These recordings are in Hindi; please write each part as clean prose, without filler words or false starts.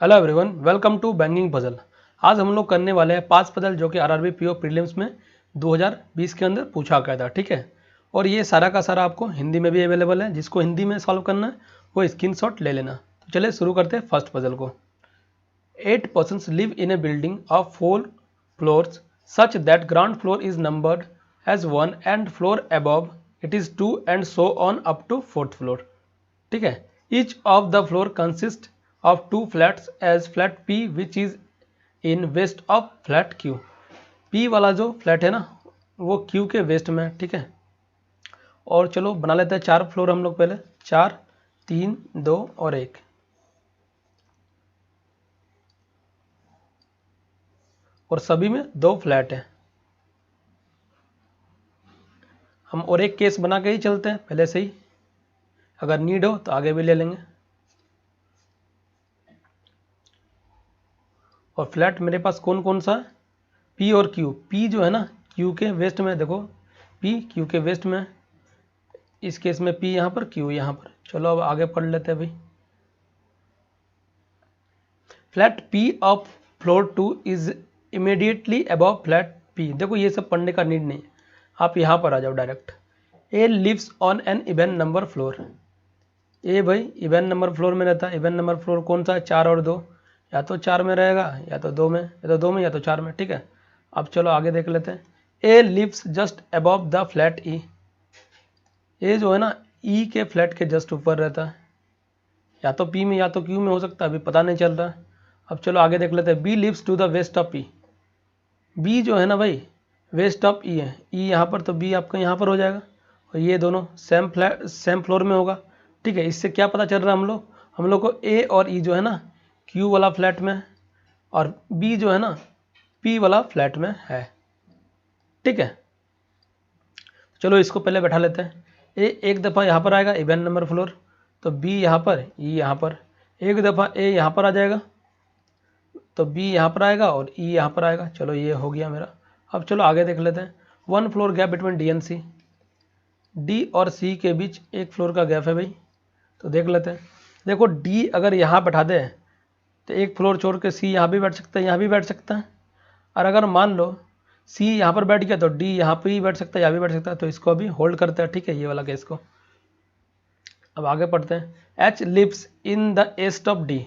Hello everyone, welcome to banking puzzle. आज हम लोग करने वाले हैं 5 पजल जो कि आरआरबी पीओ प्रीलिम्स में 2020 के अंदर पूछा गया था। ठीक है, और ये सारा का सारा आपको हिंदी में भी अवेलेबल है। जिसको हिंदी में सॉल्व करना है वो स्क्रीनशॉट ले लेना। तो चलिए शुरू करते हैं फर्स्ट पजल को। 8 persons live in a building of 4 floors such that ground floor is numbered as 1 and floor above it is 2 and so on up to 4th floor। ठीक है, each of the floor consists of 2 flats as flat P which is in west of flat Q। P वाला जो फ्लैट है ना वो Q के वेस्ट में है। ठीक है, और चलो बना लेते हैं 4 फ्लोर हम लोग पहले। 4, 3, 2 और 1। और सभी में 2 फ्लैट हैं। हम और एक केस बना के ही चलते हैं पहले से ही, अगर नीड हो तो आगे भी ले लेंगे। और फ्लैट मेरे पास कौन कौन सा है? P और Q। P जो है ना Q के वेस्ट में, देखो P Q के वेस्ट में, इस केस में P यहाँ पर, Q यहाँ पर। चलो अब आगे पढ़ लेते हैं भाई। Flat P of floor 2 is immediately above flat P। देखो ये सब पढ़ने का नीड नहीं, आप यहाँ पर आ जाओ direct. A lives on an even number floor. A भाई इवन नंबर फ्लोर में रहता है। इवन नंबर फ्लोर कौन सा है? 4 और 2। या तो 4 में रहेगा या तो 2 में, या तो 2 में या तो 4 में। ठीक है, अब चलो आगे देख लेते हैं। A lives just above the flat E. A जो है ना ई के फ्लैट के जस्ट ऊपर रहता है। या तो पी में या तो क्यू में हो सकता है, अभी पता नहीं चल रहा है। अब चलो आगे देख लेते हैं। B lives to the west of P. B जो है ना भाई वेस्ट ऑफ ई है। ई यहाँ पर, तो बी आपका यहाँ पर हो जाएगा। और ये दोनों सेम फ्लोर में होगा। ठीक है, इससे क्या पता चल रहा है हम लोग को ए और ई जो है ना क्यू वाला फ्लैट में और बी जो है ना पी वाला फ्लैट में है। ठीक है, चलो इसको पहले बैठा लेते हैं। ए एक दफ़ा यहाँ पर आएगा इवन नंबर फ्लोर, तो बी यहाँ पर, ई यहाँ पर। एक दफ़ा ए यहाँ पर आ जाएगा तो बी यहाँ पर आएगा और ई यहाँ पर आएगा। चलो ये हो गया मेरा। अब चलो आगे देख लेते हैं। 1 floor gap between D and C. D और सी के बीच 1 फ्लोर का गैप है भाई। तो देख लेते हैं। देखो डी अगर यहाँ बैठा दे तो 1 फ्लोर छोड़ के सी यहाँ भी बैठ सकता है, यहाँ भी बैठ सकता है। और अगर मान लो सी यहाँ पर बैठ गया तो डी यहाँ पर ही बैठ सकता है, यहाँ भी बैठ सकता है। तो इसको अभी होल्ड करते हैं। ठीक है, ये वाला केस को। अब आगे पढ़ते हैं। H lives in the east of D.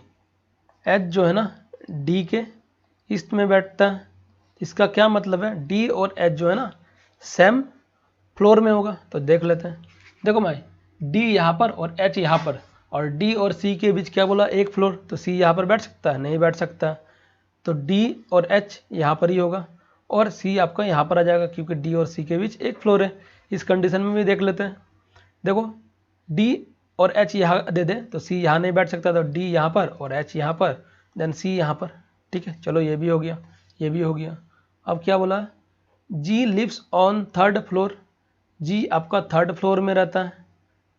H जो है ना डी के ईस्ट में बैठता है। इसका क्या मतलब है? डी और एच जो है ना सेम फ्लोर में होगा। तो देख लेते हैं। देखो भाई डी यहाँ पर और एच यहाँ पर, और डी और सी के बीच क्या बोला? 1 फ्लोर। तो सी यहाँ पर बैठ सकता है? नहीं बैठ सकता। तो डी और एच यहाँ पर ही होगा और सी आपका यहाँ पर आ जाएगा, क्योंकि डी और सी के बीच 1 फ्लोर है। इस कंडीशन में भी देख लेते हैं। देखो डी और एच यहाँ दे दे तो सी यहाँ नहीं बैठ सकता, तो डी यहाँ पर और एच यहाँ पर, देन सी यहाँ पर। ठीक है, चलो ये भी हो गया, ये भी हो गया। अब क्या बोला? जी लिव्स ऑन 3rd फ्लोर। जी आपका 3rd फ्लोर में रहता है।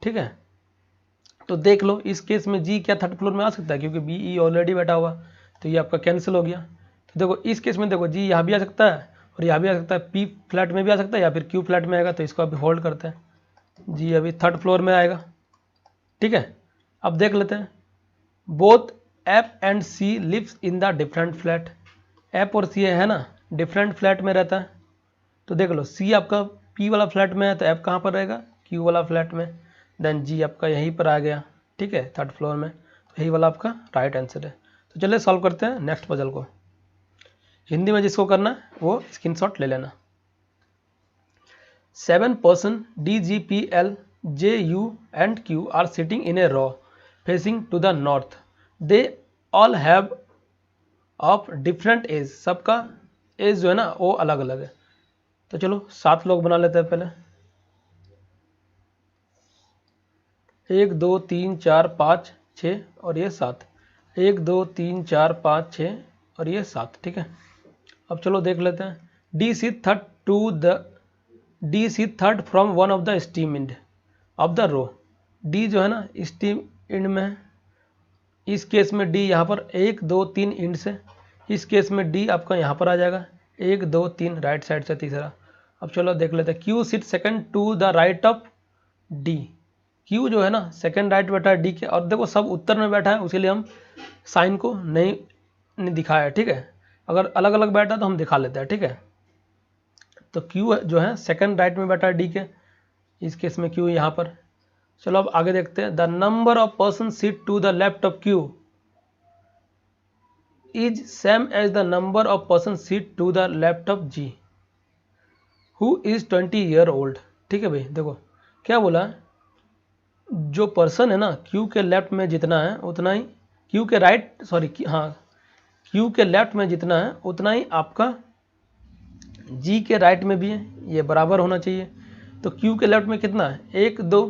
ठीक है, तो देख लो इस केस में जी क्या 3rd फ्लोर में आ सकता है? क्योंकि बी ई ऑलरेडी बैठा हुआ, तो ये आपका कैंसिल हो गया। तो देखो इस केस में देखो जी यहाँ भी आ सकता है और यहाँ भी आ सकता है। पी फ्लैट में भी आ सकता है या फिर क्यू फ्लैट में आएगा। तो इसको अभी होल्ड करते हैं। जी अभी 3rd फ्लोर में आएगा। ठीक है, अब देख लेते हैं। Both F and C lives in the different flat. F और सी है ना डिफरेंट फ्लैट में रहता है। तो देख लो सी आपका पी वाला फ्लैट में है तो एफ कहाँ पर रहेगा? क्यू वाला फ्लैट में। देन जी आपका यहीं पर आ गया। ठीक है, 3rd फ्लोर में। तो यही वाला आपका राइट आंसर है। तो चलिए सॉल्व करते हैं नेक्स्ट पजल को। हिंदी में जिसको करना है वो स्क्रीनशॉट ले लेना। 7 person D, G, P, L, J, U and Q are sitting in a row facing to the north. They all have of different age। सबका एज जो है ना वो अलग अलग है। तो चलो 7 लोग बना लेते हैं पहले। 1 2 3 4 5 6 और ये 7। 1 2 3 4 5 6 और ये 7। ठीक है, अब चलो देख लेते हैं। D sit third from one of the extreme end of the row. D जो है ना स्टीम इंड में है। इस केस में डी यहाँ पर 1 2 3 इंड से। इस केस में डी आपका यहाँ पर आ जाएगा 1 2 3 राइट साइड से तीसरा। अब चलो देख लेते हैं। Q sit second to the right of D. Q जो है ना सेकंड राइट बैठा है डी के, और देखो सब उत्तर में बैठा है, उसीलिए हम साइन को नहीं दिखाया है, ठीक है। अगर अलग अलग बैठा तो हम दिखा लेते हैं, ठीक है। तो क्यू जो है सेकंड राइट में बैठा है डी के, इस केस में क्यू यहाँ पर। चलो अब आगे देखते हैं। The number of person seat to the left of Q is same as the number of person seat to the left of G who is 20 year old. ठीक है भाई, देखो क्या बोला, जो पर्सन है ना क्यू के लेफ्ट में जितना है उतना ही क्यू के राइट, सॉरी हाँ, क्यू के लेफ्ट में जितना है उतना ही आपका जी के राइट में भी है, ये बराबर होना चाहिए। तो क्यू के लेफ्ट में कितना है, 1 2,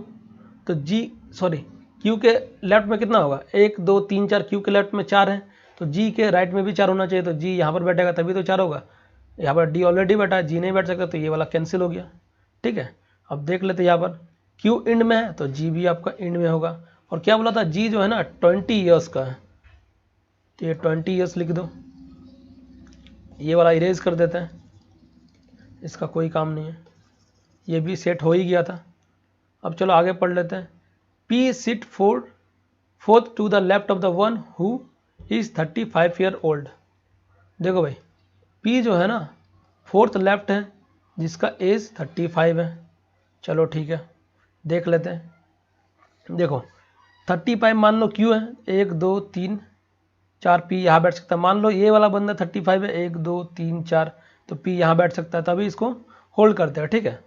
तो जी सॉरी क्यू के लेफ्ट में कितना होगा, 1 2 3 4, क्यू के लेफ्ट में 4 है, तो जी के राइट में भी 4 होना चाहिए। तो जी यहाँ पर बैठेगा तभी तो 4 होगा, यहाँ पर डी ऑलरेडी बैठा है, जी नहीं बैठ सकता, तो ये वाला कैंसिल हो गया, ठीक है। अब देख लेते यहाँ पर क्यू इंड में है तो जी भी आपका इंड में होगा। और क्या बोला था, जी जो है ना 20 ईयर्स का है, तो ये 20 ईयर्स लिख दो, ये वाला इरेज कर देते हैं, इसका कोई काम नहीं है, ये भी सेट हो ही गया था। अब चलो आगे पढ़ लेते हैं। P sit fourth to the left of the one who is 35 year old. देखो भाई पी जो है ना फोर्थ लेफ्ट है जिसका एज 35 है। चलो ठीक है, देख लेते हैं। देखो 35 मान लो क्यू है, 1 2 3 4, पी यहाँ बैठ सकता है। मान लो ये वाला बंदा 35 है, 1 2 3 4, तो पी यहाँ बैठ सकता है, तभी इसको होल्ड करते हैं, ठीक है।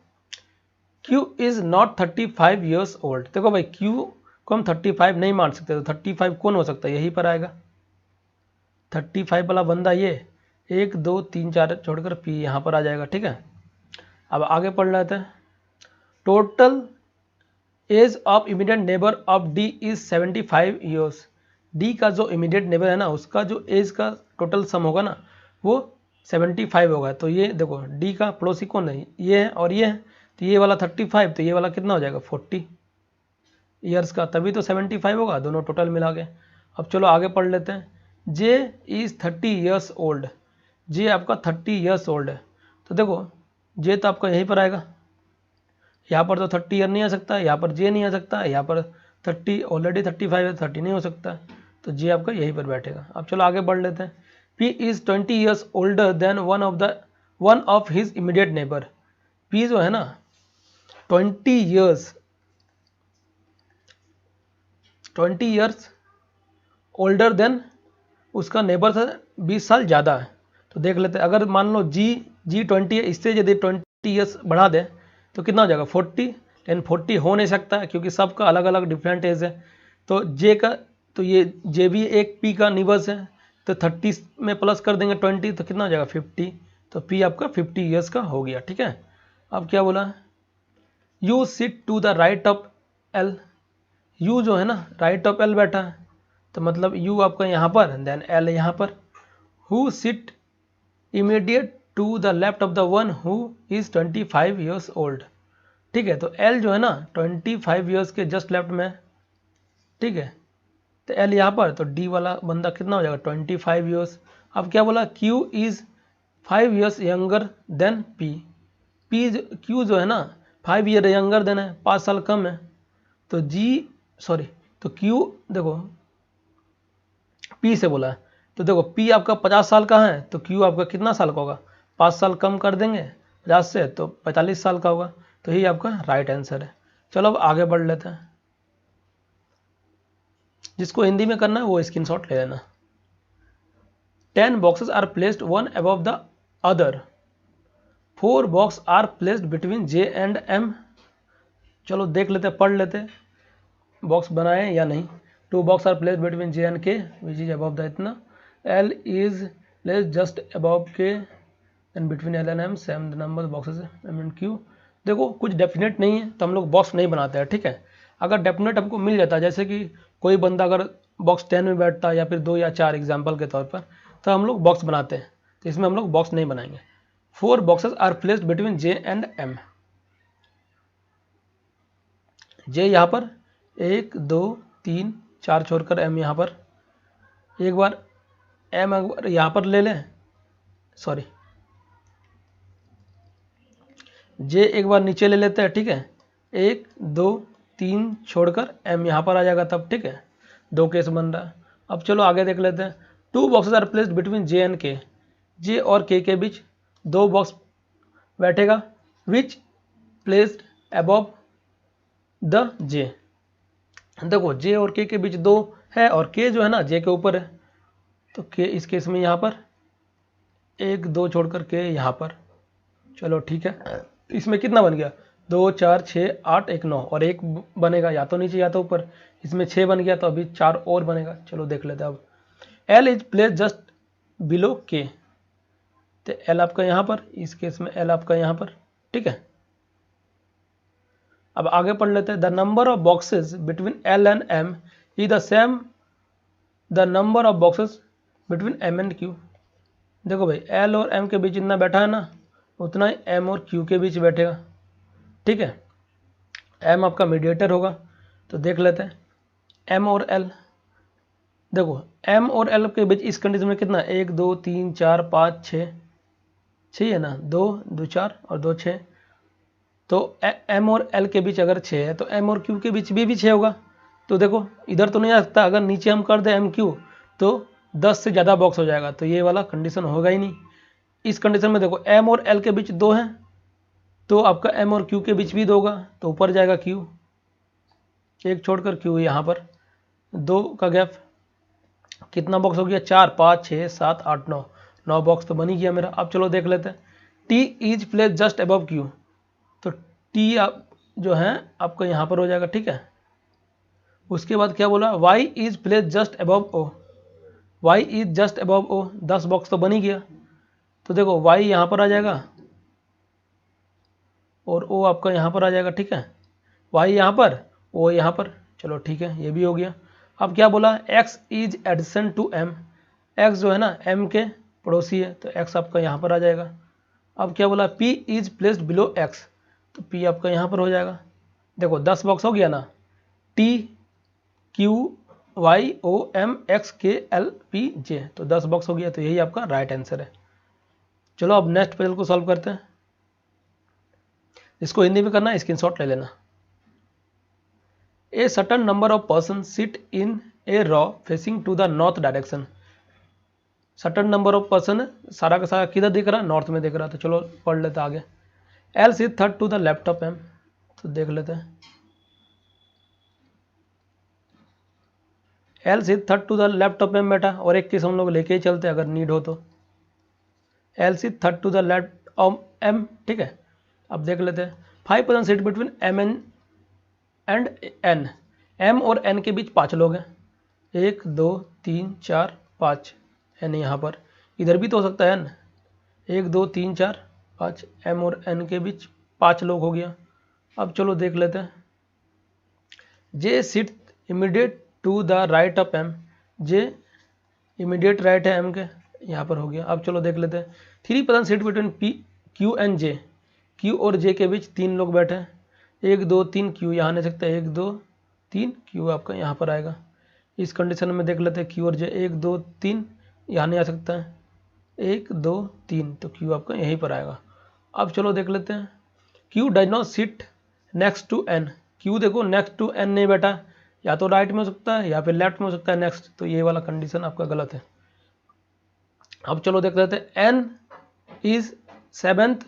Q is not 35 years old. देखो भाई Q को हम 35 नहीं मान सकते, तो 35 कौन हो सकता है, यहीं पर आएगा 35 वाला बंदा, ये 1 2 3 4 छोड़कर P यहाँ पर आ जाएगा, ठीक है। अब आगे पढ़ लेते हैं। Total age of immediate neighbour of D is 75 years. D का जो इमीडिएट नेबर है ना उसका जो एज का टोटल सम होगा ना वो 75 होगा। तो ये देखो डी का पड़ोसी कौन है, ये है और ये है, तो ये वाला 35, तो ये वाला कितना हो जाएगा 40 ईयर्स का, तभी तो 75 होगा दोनों टोटल मिला के। अब चलो आगे पढ़ लेते हैं। जे इज़ 30 ईयर्स ओल्ड। जे आपका 30 ईयर्स ओल्ड है, तो देखो जे तो आपका यहीं पर आएगा, यहाँ पर तो 30 ईयर नहीं आ सकता, यहाँ पर जे नहीं आ सकता, यहाँ पर 30 ऑलरेडी 35 है, 30 नहीं हो सकता, तो जे आपका यहीं पर बैठेगा। अब चलो आगे बढ़ लेते हैं। P is 20 years older than one of his immediate neighbour. P जो है ना 20 ईयर्स ओल्डर देन उसका नेबर से 20 साल ज़्यादा है। तो देख लेते हैं, अगर मान लो जी 20 है, इससे यदि 20 ईयर्स बढ़ा दें तो कितना हो जाएगा 40, लेकिन 40 हो नहीं सकता है क्योंकि सबका अलग अलग डिफरेंट एज है। तो जे का, तो ये जे भी एक पी का निवर्स है, तो 30 में प्लस कर देंगे 20, तो कितना हो जाएगा 50, तो पी आपका 50 ईयर्स का हो गया, ठीक है। अब क्या बोला, U sit to the right of L. U जो है ना राइट ऑफ एल बैठा है, तो मतलब यू आपका यहाँ पर, देन एल यहाँ पर। Who sit immediate to the left of the one who is 25 years old. ठीक है, तो एल जो है ना 25 ईयर्स के जस्ट लेफ्ट में, ठीक है। तो एल यहाँ पर, तो डी वाला बंदा कितना हो जाएगा 25 ईयर्स। अब क्या बोला, Q is 5 years younger than P. Q जो है ना 5 ईयर यंगर देन है, 5 साल कम है, तो तो क्यू देखो पी से बोला है, तो देखो पी आपका 50 साल का है, तो क्यू आपका कितना साल का होगा, 5 साल कम कर देंगे 50 से तो 45 साल का होगा, तो यही आपका राइट आंसर है। चलो अब आगे बढ़ लेते हैं, जिसको हिंदी में करना है वो स्क्रीनशॉट ले लेना। 10 boxes are placed one above the other, 4 box are placed between J and M. चलो देख लेते हैं, पढ़ लेते हैं बॉक्स बनाए या नहीं। 2 box are placed between J and K which is above the इतना, L is placed just above K and between L and M same the number boxes M and Q. देखो कुछ डेफिनेट नहीं है तो हम लोग बॉक्स नहीं बनाते हैं, ठीक है। अगर डेफिनेट हमको मिल जाता है, जैसे कि कोई बंदा अगर बॉक्स 10 में बैठता है या फिर 2 या 4 एग्जाम्पल के तौर पर, तो हम लोग बॉक्स बनाते हैं, तो इसमें हम लोग बॉक्स नहीं बनाएंगे। 4 boxes are placed between J and M. J यहाँ पर 1 2 3 4 छोड़कर एम यहाँ पर, एक बार एम यहाँ पर ले लें, सॉरी जे एक बार नीचे ले लेते हैं, ठीक है। 1 2 3 छोड़कर m यहाँ पर आ जाएगा तब, ठीक है। 2 केस बन रहा है। अब चलो आगे देख लेते हैं। 2 boxes are placed between J and K, J और के बीच 2 बॉक्स बैठेगा, which placed above the J. देखो जे और के बीच 2 है और के जो है ना जे के ऊपर है, तो के इस केस में यहाँ पर 1 2 छोड़कर के यहाँ पर, चलो ठीक है। इसमें कितना बन गया, 2 4 6 8 1 9 और 1 बनेगा या तो नीचे या तो ऊपर। इसमें 6 बन गया तो अभी 4 और बनेगा। चलो देख लेते हैं अब। L is place just below के, तो एल आपका यहाँ पर, इस केस में एल आपका यहाँ पर, ठीक है। अब आगे पढ़ लेते हैं। The number of boxes between L and M is the same the number of boxes between M and Q. देखो भाई एल और एम के बीच जितना बैठा है ना, उतना ही एम और क्यू के बीच बैठेगा, ठीक है। एम आपका मीडिएटर होगा, तो देख लेते हैं एम और एल। देखो एम और एल के बीच इस कंडीशन में कितना, 1 2 3 4 5 6 6 है ना, 2 2 4 और 2 6। तो एम और एल के बीच अगर 6 है तो एम और क्यू के बीच भी 6 होगा। तो देखो इधर तो नहीं आ सकता, अगर नीचे हम कर दें एम क्यू तो 10 से ज़्यादा बॉक्स हो जाएगा, तो ये वाला कंडीशन होगा ही नहीं। इस कंडीशन में देखो एम और एल के बीच 2 है, तो आपका एम और क्यू के बीच भी 2 होगा, तो ऊपर जाएगा क्यू, एक छोड़कर क्यू यहाँ पर, 2 का गैप, कितना बॉक्स हो गया, 4 5 6 7 8 9, 9 बॉक्स तो बन ही गया मेरा। अब चलो देख लेते हैं। T is place just above Q, तो टी आप जो है आपका यहाँ पर हो जाएगा, ठीक है। उसके बाद क्या बोला, Y is place just above O, Y is just above O, 10 box तो बन ही गया। तो देखो वाई यहाँ पर आ जाएगा और ओ आपका यहाँ पर आ जाएगा, ठीक है। वाई यहाँ पर, ओ यहाँ पर, चलो ठीक है, ये भी हो गया। अब क्या बोला, X is adjacent to M, X जो है ना एम के पड़ोसी है, तो एक्स आपका यहाँ पर आ जाएगा। अब क्या बोला, P is placed below x, तो पी आपका यहाँ पर हो जाएगा। देखो 10 बॉक्स हो गया ना, T Q Y O M X K L P J, तो 10 बॉक्स हो गया, तो यही आपका राइट आंसर है। चलो अब नेक्स्ट पजल को सॉल्व करते हैं। इसको हिंदी में करना है, स्क्रीनशॉट ले लेना। A certain number of person sit in a row facing to the north direction. Certain number of person है, सारा का सारा किधर दिख रहा है, नॉर्थ में दिख रहा है। तो चलो पढ़ लेते आगे। L sit third to the left of M, तो देख लेते हैं। L sit third to the left of M बेटा, और एक केस हम लोग लेके ही चलते अगर नीड हो तो। L sit third to the left of M, ठीक है। अब देख लेते हैं। 5% seat between M and N, M और एन के बीच 5 लोग हैं, 1 2 3 4 5, एन यहाँ पर, इधर भी तो हो सकता है एन, 1 2 3 4 5, एम और एन के बीच 5 लोग हो गया। अब चलो देख लेते हैं। J sit immediate to the right of M, J immediate right है एम के, यहाँ पर हो गया। अब चलो देख लेते हैं। 3% seat between P Q and J, Q और जे के बीच 3 लोग बैठे हैं, 1 2 3 क्यू यहाँ नहीं सकता, 1 2 3 क्यू आपका यहाँ पर आएगा। इस कंडीशन में देख लेते हैं क्यू और जे, 1 2 3 यहाँ नहीं आ सकता है, 1 2 3, तो क्यू आपका यहीं पर आएगा। अब चलो देख लेते हैं। Q does not sit next to N, Q देखो नेक्स्ट टू एन नहीं बैठा, या तो राइट में हो सकता है या फिर लेफ्ट में हो सकता है नेक्स्ट, तो ये वाला कंडीशन आपका गलत है। अब चलो देख लेते हैं। N is 7th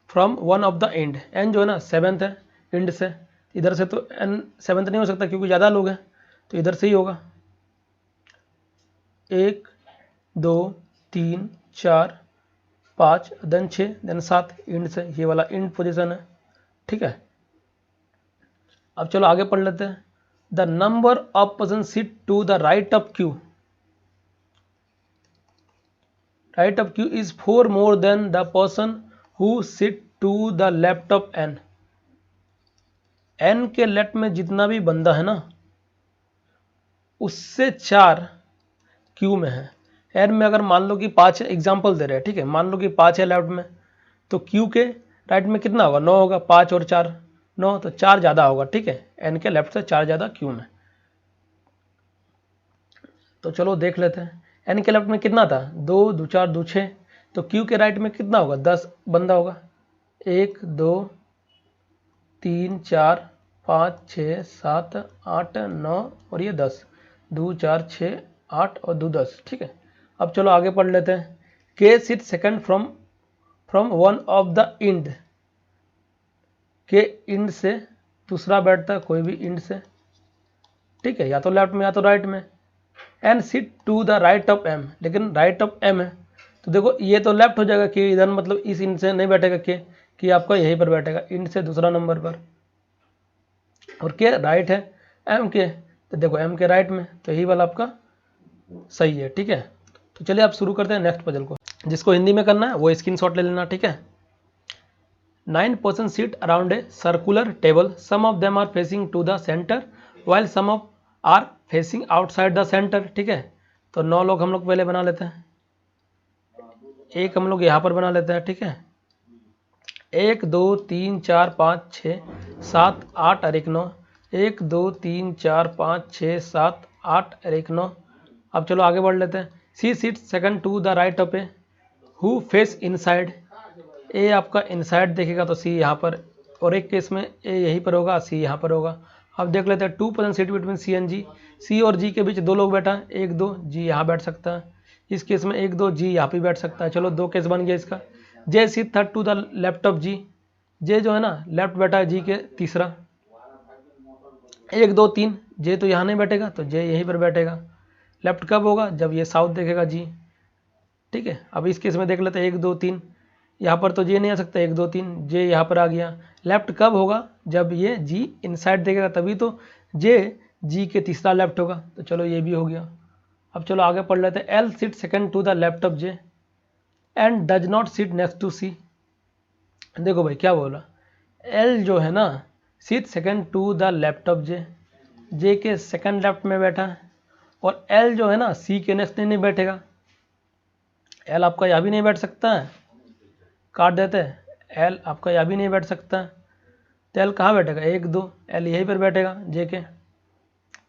from one of the end, N जो है ना 7th है एंड से, इधर से तो एन 7th नहीं हो सकता क्योंकि ज़्यादा लोग हैं, तो इधर से ही होगा। 1 2 3 4 5 देन 6 देन 7, एंड से, ये वाला एंड पोजीशन है, ठीक है। अब चलो आगे पढ़ लेते हैं। The number of person sit to the right of Q, right of Q is 4 more than the person who sit to the left of N, N के लेफ्ट में जितना भी बंदा है ना उससे 4 क्यू में है। एन में अगर मान लो कि 5 एग्जाम्पल दे रहे हैं, ठीक है, मान लो कि 5 है लेफ्ट में, तो क्यू के राइट में कितना होगा, 9 होगा, 5 और 4 9, तो 4 ज़्यादा होगा, ठीक है, एन के लेफ्ट से 4 ज़्यादा क्यू में। तो चलो देख लेते हैं। एन के लेफ्ट में कितना था, 2 2 4 2 6, तो क्यू के राइट में कितना होगा, 10 बंदा होगा, 1 2 3 4 5 6 7 8 9 और ये 10, 2 4 6 8 और 2 10। ठीक है, अब चलो आगे पढ़ लेते हैं। K sit second from one of the end, K end से दूसरा बैठता है, कोई भी इंड से। ठीक है, या तो लेफ्ट में या तो राइट में। And sit to the right of M, लेकिन राइट ऑफ एम है तो देखो ये तो लेफ्ट हो जाएगा, कि इधर मतलब इस इंड से नहीं बैठेगा के, कि आपका यहीं पर बैठेगा इंड से दूसरा नंबर पर। और के राइट है एम के, तो देखो एम के राइट में, तो यही वाला आपका सही है। ठीक है, तो चलिए आप शुरू करते हैं नेक्स्ट पजल को। जिसको हिंदी में करना है वो स्क्रीनशॉट ले लेना। ठीक है, 9 persons sit around a circular table. Some of them are facing to the center while some of are facing outside the center. ठीक है, तो 9 लोग हम लोग पहले बना लेते हैं, एक हम लोग यहाँ पर बना लेते हैं। ठीक है, 1 2 3 4 5 6 7 8 और 1 9, 1 2 3 4 5 6 7 8 और 1 9। अब चलो आगे बढ़ लेते हैं। C seat second to the right of A who face inside, A आपका इनसाइड देखेगा तो सी यहाँ पर, और एक केस में ए यहीं पर होगा, सी यहाँ पर होगा। अब देख लेते हैं 2 person seat between C and G, C और जी के बीच 2 लोग बैठा है, 1 2 जी यहाँ बैठ सकता है। इस केस में 1 2 जी यहाँ पे बैठ सकता है। चलो 2 केस बन गया इसका। J C third to the left of G, J जो है ना लेफ्ट बैठा है जी के तीसरा। 1 2 3, जे तो यहाँ नहीं बैठेगा तो जे यहीं पर बैठेगा। लेफ्ट कब होगा, जब ये साउथ देखेगा जी। ठीक है, अब इस केस में देख लेते हैं 1 2 3, यहाँ पर तो जे नहीं आ सकता, 1 2 3 जे यहाँ पर आ गया। लेफ्ट कब होगा, जब ये जी इनसाइड देखेगा, तभी तो जे जी के तीसरा लेफ्ट होगा। तो चलो ये भी हो गया। अब चलो आगे पढ़ लेते हैं। L sit second to the left of J and does not sit next to C. देखो भाई क्या बोला, एल जो है ना sit second to the left of J, J के सेकंड लेफ्ट में बैठा है, और एल जो है ना सी के नेक्स्ट नहीं बैठेगा। एल आपका यहाँ भी नहीं बैठ सकता है, काट देते हैं, एल आपका यहाँ भी नहीं बैठ सकता है, तो एल कहाँ बैठेगा, 1 2, एल यहीं पर बैठेगा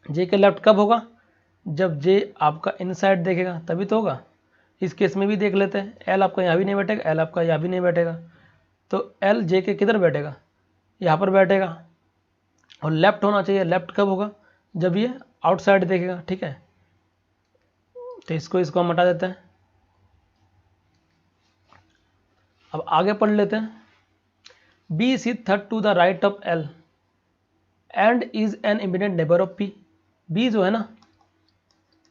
जे के लेफ्ट कब होगा, जब जे आपका इनसाइड देखेगा तभी तो होगा। इस केस में भी देख लेते हैं, एल आपका यहाँ भी नहीं बैठेगा, एल आपका यहाँ भी नहीं बैठेगा, तो एल जे के किधर बैठेगा, यहाँ पर बैठेगा। और लेफ्ट होना चाहिए, लेफ्ट कब होगा, जब ये आउटसाइड देखेगा। ठीक है, तो इसको हम हटा देते हैं। अब आगे पढ़ लेते हैं। B is third to the right of L and is an immediate neighbour of P. B जो है ना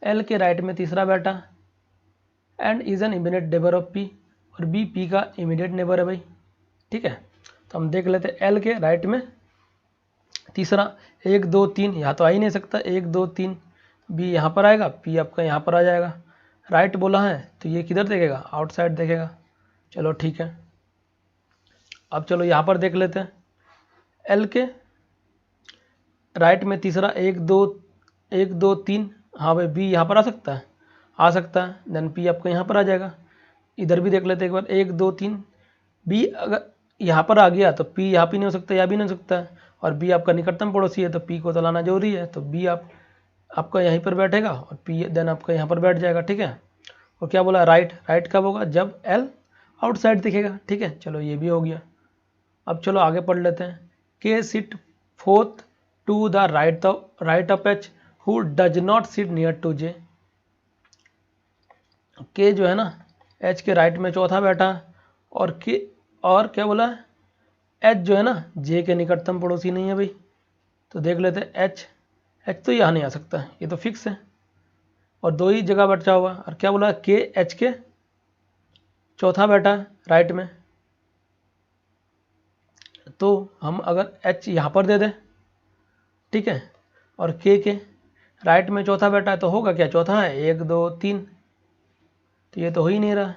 एल के राइट में तीसरा बैठा and is an immediate neighbour of P, और बी पी का इमीडिएट नेबर है भाई। ठीक है, तो हम देख लेते हैं एल के राइट में तीसरा 1 2 3, यहाँ तो आ ही नहीं सकता, 1 2 3 बी यहाँ पर आएगा, पी आपका यहाँ पर आ जाएगा। राइट बोला है तो ये किधर देखेगा, आउटसाइड देखेगा। चलो ठीक है, अब चलो यहाँ पर देख लेते हैं। एल के राइट में तीसरा 1 2 3, हाँ भाई बी यहाँ पर आ सकता है, देन पी आपका यहाँ पर आ जाएगा। इधर भी देख लेते हैं एक बार, 1 2 3, बी अगर यहाँ पर आ गया तो पी यहाँ भी नहीं हो सकता, यहाँ भी नहीं हो सकता है, और बी आपका निकटतम पड़ोसी है तो पी को तो लाना जरूरी है, तो बी आपका यहीं पर बैठेगा और पी देन आपका यहाँ पर बैठ जाएगा। ठीक है, और क्या बोला, राइट कब होगा, जब एल आउटसाइड दिखेगा। ठीक है, चलो ये भी हो गया। अब चलो आगे पढ़ लेते हैं। K sit fourth to the right of H who does not sit near to J. K जो है ना एच के राइट में चौथा बैठा, और क्या बोला है, एच जो है ना जे के निकटतम पड़ोसी नहीं है भाई। तो देख लेते हैं एच तो यहाँ नहीं आ सकता, ये तो फिक्स है, और 2 ही जगह बचा हुआ। और क्या बोला, के एच के चौथा बैठा है राइट में, तो हम अगर एच यहाँ पर दे दें, ठीक है, और के राइट में चौथा बैठा है तो होगा क्या, चौथा है 1 2 3, तो ये तो हो ही नहीं रहा,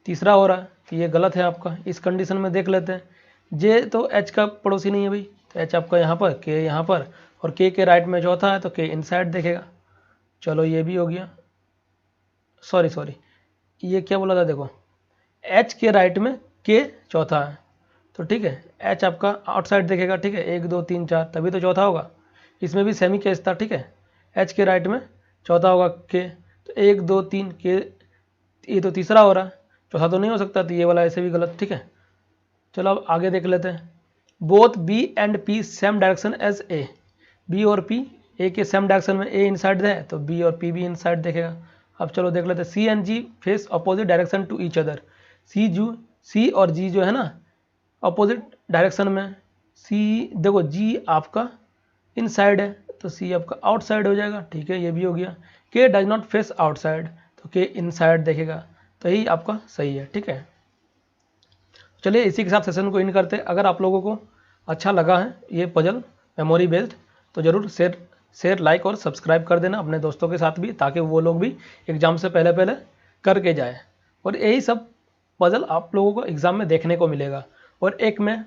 तीसरा हो रहा है, तो ये गलत है आपका। इस कंडीशन में देख लेते हैं, जे तो एच का पड़ोसी नहीं है भाई, तो एच आपका यहाँ पर, के यहाँ पर, और के राइट में चौथा है तो के इनसाइड देखेगा। चलो ये भी हो गया। सॉरी ये क्या बोला था, देखो एच के राइट में के चौथा है, तो ठीक है एच आपका आउटसाइड देखेगा। ठीक है, 1 2 3 4, तभी तो चौथा होगा। इसमें भी सेमी केस था। ठीक है, एच के राइट में चौथा होगा के, तो 1 2 3 के, ये तो तीसरा हो रहा है, चौथा तो नहीं हो सकता, तो ये वाला ऐसे भी गलत। ठीक है, चलो अब आगे देख लेते हैं। Both B and P same direction as A, B और पी ए के सेम डायरेक्शन में, ए इनसाइड है तो बी और पी भी इनसाइड देखेगा। अब चलो देख लेते हैं, C and G face opposite direction to each other, C और जी जो है ना अपोजिट डायरेक्शन में, सी देखो जी आपका इनसाइड है तो सी आपका आउटसाइड हो जाएगा, ठीक है ये भी हो गया। के डज नॉट फेस आउटसाइड तो के इनसाइड देखेगा, तो यही आपका सही है, ठीक है। चलिए इसी के साथ सेशन को इन करते हैं। अगर आप लोगों को अच्छा लगा है ये पजल मेमोरी बेस्ड तो ज़रूर शेयर लाइक और सब्सक्राइब कर देना अपने दोस्तों के साथ भी, ताकि वो लोग भी एग्ज़ाम से पहले पहले करके जाए। और यही सब पजल आप लोगों को एग्ज़ाम में देखने को मिलेगा। और एक मैं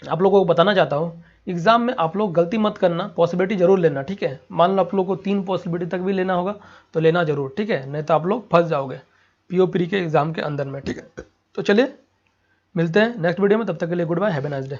आप लोगों को बताना चाहता हूँ, एग्ज़ाम में आप लोग गलती मत करना, पॉसिबिलिटी ज़रूर लेना, ठीक है। मान लो आप लोग को 3 पॉसिबिलिटी तक भी लेना होगा तो लेना ज़रूर, ठीक है, नहीं तो आप लोग फंस जाओगे पीओ प्री के एग्ज़ाम के अंदर में, ठीक है। तो चलिए मिलते हैं नेक्स्ट वीडियो में, तब तक के लिए goodbye, have a nice day.